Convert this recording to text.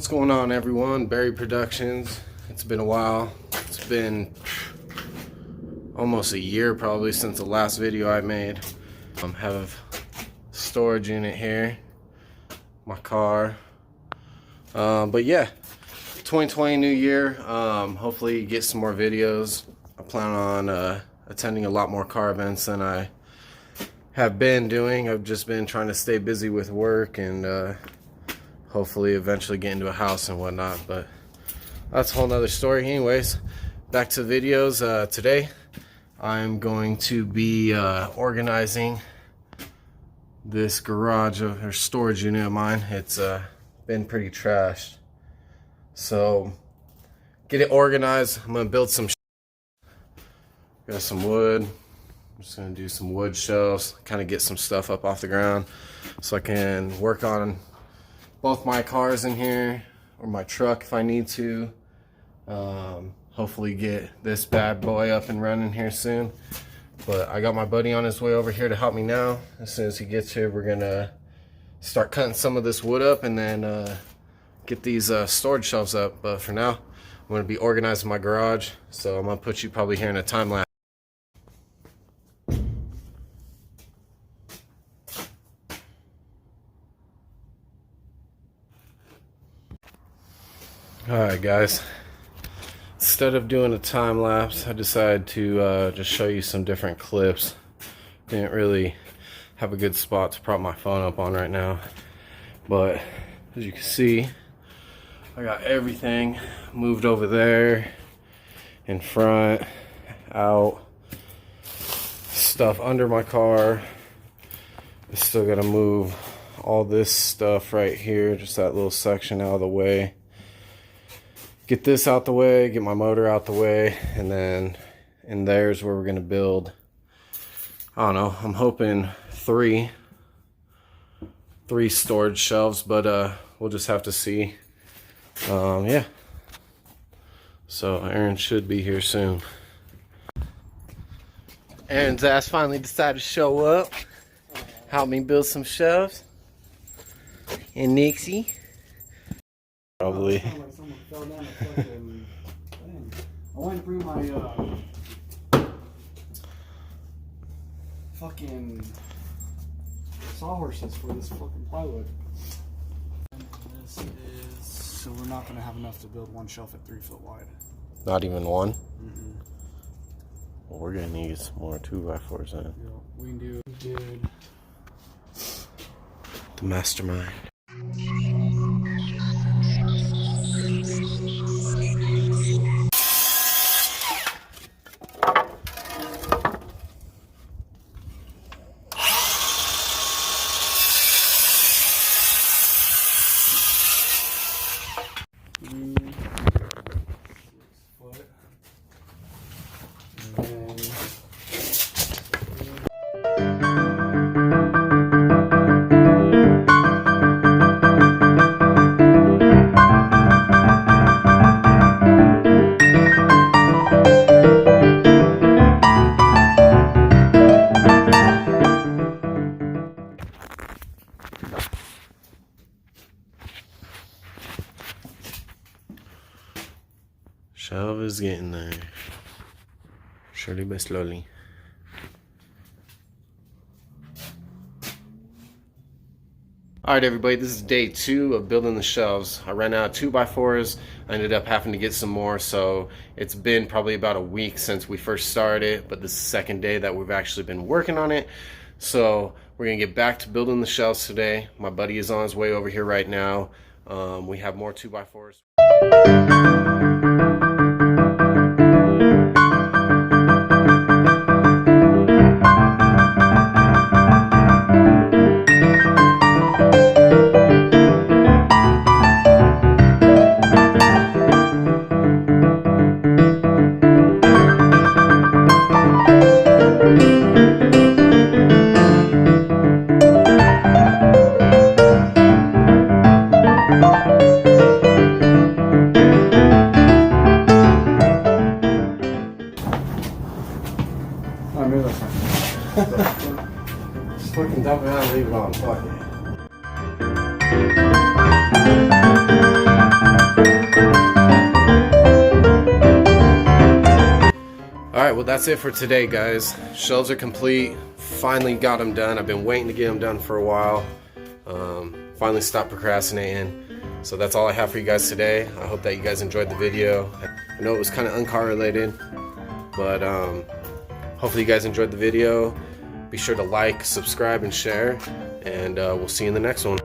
What's going on, everyone? Barry Productions. It's been a while. It's been almost a year probably since the last video I made. Have a storage unit here, my car. But yeah, 2020 new year. Hopefully get some more videos. I plan on attending a lot more car events than I have been doing. I've just been trying to stay busy with work and hopefully eventually get into a house and whatnot, but that's a whole nother story. Anyways, back to videos. Today I'm going to be organizing this garage or storage unit of mine. It's been pretty trashed, so get it organized. I'm gonna build some got some wood. I'm just gonna do some wood shelves, kind of get some stuff up off the ground so I can work on both my cars in here, or my truck if I need to. Hopefully get this bad boy up and running here soon. But I got my buddy on his way over here to help me now. As soon as he gets here, we're gonna start cutting some of this wood up and then get these storage shelves up. But for now, I'm gonna be organizing my garage. So I'm gonna put you probably here in a time lapse. Alright guys, instead of doing a time lapse, I decided to just show you some different clips. Didn't really have a good spot to prop my phone up on right now, but as you can see, I got everything moved over there, in front, out, stuff under my car. I still gotta move all this stuff right here, just that little section out of the way. Get this out the way, get my motor out the way, and then in there's where we're gonna build. I don't know, I'm hoping three storage shelves, but we'll just have to see. Yeah, so Aaron should be here soon. Aaron's ass finally decided to show up, help me build some shelves. And Nixie probably. I wanted to bring my fucking sawhorses for this fucking plywood. And this is so we're not gonna have enough to build one shelf at 3 foot wide. Not even one? Well, we're gonna need some more 2x4s then. Yeah, we did the mastermind. Shelf is getting there, surely but slowly. Alright everybody, this is day 2 of building the shelves. I ran out of 2x4s. I ended up having to get some more, so it's been probably about a week since we first started, but this is the second day that we've actually been working on it. So we're gonna get back to building the shelves today. My buddy is on his way over here right now. We have more 2x4s. Just fucking dump it out and leave it on. Fuck it. Alright, well that's it for today, guys. Shelves are complete. Finally got them done. I've been waiting to get them done for a while. Finally stopped procrastinating. So that's all I have for you guys today. I hope that you guys enjoyed the video. I know it was kind of uncar related, but hopefully you guys enjoyed the video. Be sure to like, subscribe, and share, and we'll see you in the next one.